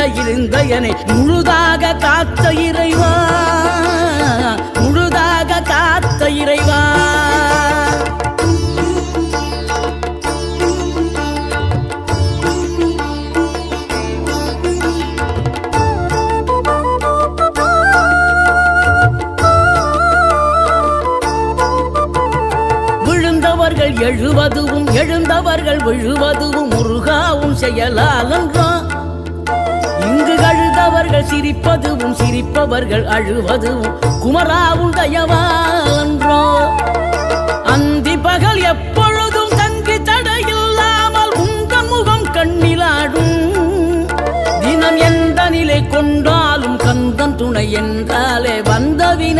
இருந்தயனை முழுதாக காத்த இறைவா, முழுதாக காத்த இறைவா. விழுந்தவர்கள் எழுவதுவும் எழுந்தவர்கள் விழுவதுவும் முருகாவும் செயலாலன்றோ. இங்கு அழுதவர்கள் சிரிப்பதுவும் சிரிப்பவர்கள் அழுவதுவும் குமராவும் தயவாலன்றோ. அந்தி பகல் எப்பொழுதும் தங்கி தடையில்லாமல் உங்கள் முகம் கண்ணிலாடும். தினம் எந்த நிலை கொண்டாலும் கந்தன் துணை என்றாலே வந்த வினை